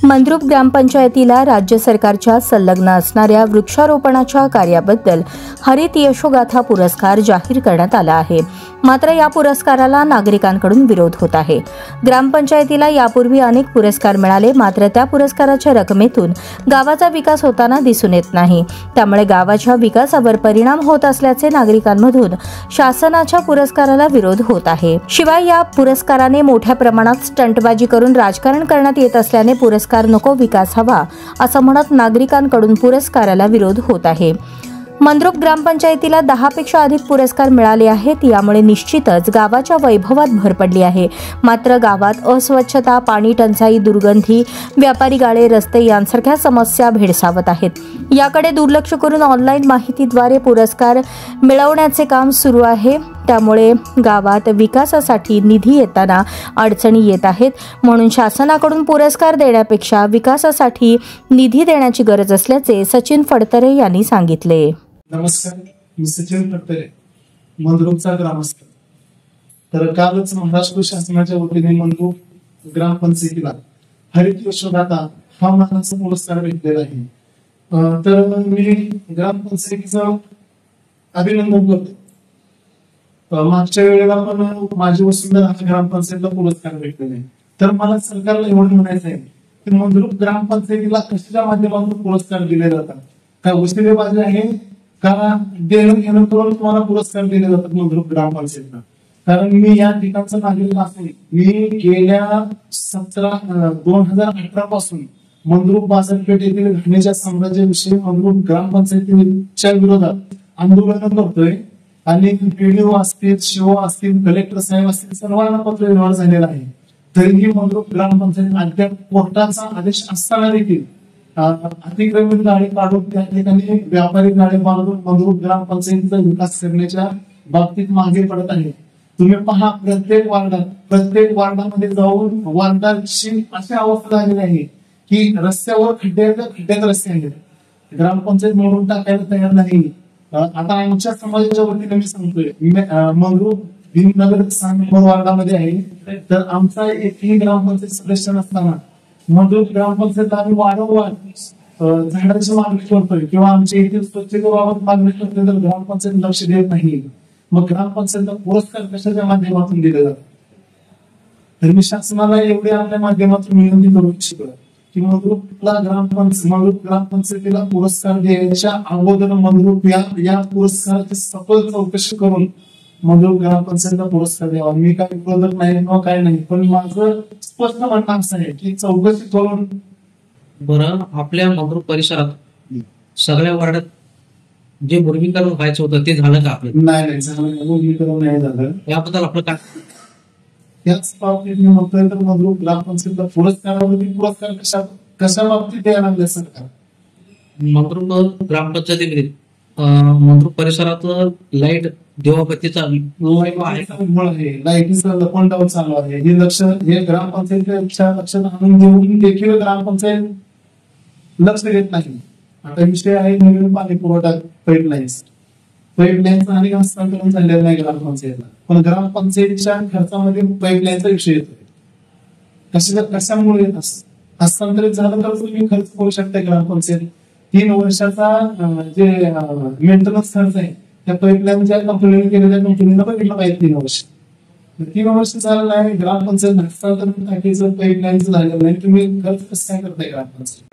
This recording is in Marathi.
मंद्रुप ग्रामपंचायतीला राज्य सरकारच्या संलग्न असणाऱ्या वृक्षारोपणाच्या कार्याबद्दल हरित यशोगाथा पुरस्कार जाहीर करण्यात आला आहे। मात्र या पुरस्काराला नागरिकांकडून विरोध होत आहे। ग्रामपंचायतीला यापूर्वी अनेक पुरस्कार मिळाले, मात्र त्या पुरस्काराच्या रकमेतून गावाचा विकास होताना दिसून येत नाही। त्यामुळे गावाच्या विकासावर परिणाम होत असल्याचे नागरिकांमधून शासनाच्या पुरस्काराला विरोध होत आहे। शिवाय या पुरस्काराने मोठ्या प्रमाणात स्टंटबाजी करून राजकारण करण्यात येत असल्याने पुरस्कार नको, विकास हवा असं म्हणत नागरिकांकडून पुरस्काराला विरोध होत आहे। मंद्रुप ग्रामपंचायतीला 10 पेक्षा अधिक पुरस्कार मिळाले आहेत। यामुळे निश्चितच गावाच्या वैभवात भर पडली आहे। मात्र गावात अस्वच्छता, पाणी टंचाई, दुर्गंधी, व्यापारी गाळे, रस्ते यांसारख्या समस्या भेडसावत आहेत। याकडे दुर्लक्ष करून ऑनलाईन माहितीद्वारे पुरस्कार मिळवण्याचे काम सुरू आहे। त्यामुळे गावात विकासासाठी निधी येताना अडचणी येत आहेत। म्हणून शासनाकडून पुरस्कार देण्यापेक्षा विकासासाठी निधी देण्याची गरज असल्याचे सचिन फडतरे यांनी सांगितले। नमस्कार, मी सचिन फडतरे, मंद्रुपचा ग्रामस्थ। तर कालच महाराष्ट्र शासनाच्या वतीने मंद्रुप ग्रामपंचायतीला हरित यशोगाथा हा मानाचा पुरस्कार भेटलेला आहे। तर मी ग्रामपंचायतीचं अभिनंदन करतो। मागच्या वेळेला पण माझी वसुंधरा ग्रामपंचायतीला पुरस्कार भेटलेला आहे। तर मला सरकारला एवढं म्हणायचं आहे की मंद्रुप ग्रामपंचायतीला कशाच्या माध्यमातून पुरस्कार दिले जातात? काय वशिलेबाजी आहे का देणं घेणं करून तुम्हाला पुरस्कार दिले जातात मंद्रुप ग्रामपंचायतीला? कारण मी या ठिकाणचा नागरिक असून मी गेल्या 2018 पासून मंद्रुप बाजारपेठ येथील घाणीच्या साम्राज्याविषयी मंद्रुप ग्रामपंचायतीच्या विरोधात आंदोलन करतोय। आणि PDO असतील, शिओ असतील, कलेक्टर साहेब असतील, सर्वांना पत्र व्यवहार झालेला आहे। तरीही मंद्रुप ग्रामपंचायत अद्याप कोर्टाचा आदेश असताना देखील अतिक्रमित गाडी काढून त्या ठिकाणी व्यापारी गाडी बांधून मंद्रुप ग्रामपंचायतीचा विकास करण्याच्या बाबतीत मागे पडत आहे। तुम्ही पहा, प्रत्येक वार्डामध्ये जाऊन वार्डाची अशी अवस्था झालेली आहे की रस्त्यावर खड्ड्यात रस्ते आहेत। ग्रामपंचायत मोडून टाकायला तयार नाही। आता आमच्या समाजाच्या वतीने मी सांगतोय, मंद्रुप भीमनगर 6 नंबर वार्डामध्ये आहे। तर आमचा एकही ग्रामपंचायत सदस्य नसताना मंद्रुप ग्रामपंचायत आम्ही वारंवार झाडाची मागणी करतोय किंवा आमच्या येथील स्वच्छतेबाबत मागणी करतोय, तर ग्रामपंचायत लक्ष देत नाही। मग ग्रामपंचायतला पुरस्कार कशाच्या माध्यमातून दिले जातात? तर मी शासनाला एवढे आपल्या माध्यमातून विनंती करू इच्छितो की मंद्रुप ग्रामपंचायतीला पुरस्कार द्यायच्या अगोदर मंद्रुप या पुरस्काराची सखोल चौकशी करून मंद्रुप ग्रामपंचायतीला पुरस्कार द्यावा। मी काही विरोधक नाही किंवा काय नाही, पण माझं स्पष्ट म्हणणं असं आहे की चौकशी करून। बरं, आपल्या मंद्रुप परिसरात सगळ्या वार्डात जे मुर्मीकरण व्हायचं होतं ते झालं का? आपलं नाही झालं, मुर्मीकरण नाही झालं। याबद्दल आपलं काय? याच बाबतीत मी म्हणतोय तर मंद्रुप ग्रामपंचायतीला पुरस्कार कशा बाबतीत द्यायला लागले सरकार? मंद्रुप ग्रामपंचायतीमध्ये मंद्रुप परिसरात लाईट देवाबत्तीचा लाईटीचा लपंडाव चालू आहे। हे ग्रामपंचायतीच्या लक्षात आणून देऊन देखील ग्रामपंचायत लक्ष देत नाही। आता विषय आहे नवीन पाणी पुरवठा पाईपलाईनचं आणि हस्तांतरण झालेलं नाही ग्रामपंचायतीला, पण ग्रामपंचायतीच्या खर्चामध्ये पाईपलाईनचा विषय येतोय। कशामुळे येत हस्तांतरित झालं तर तुम्ही खर्च करू शकता ग्रामपंचायत। 3 वर्षाचा जे मेंटेनन्स खर्च आहे त्या पाईपलाईन ज्या कंपनीने केले त्या कंपनीला बघितलं पाहिजे। 3 वर्ष झालं नाही, ग्रामपंचायत हस्तांतरण टाकीचं पाईपलाईनचं झालेलं नाही, तुम्ही खर्च कसं काय करताय ग्रामपंचायत?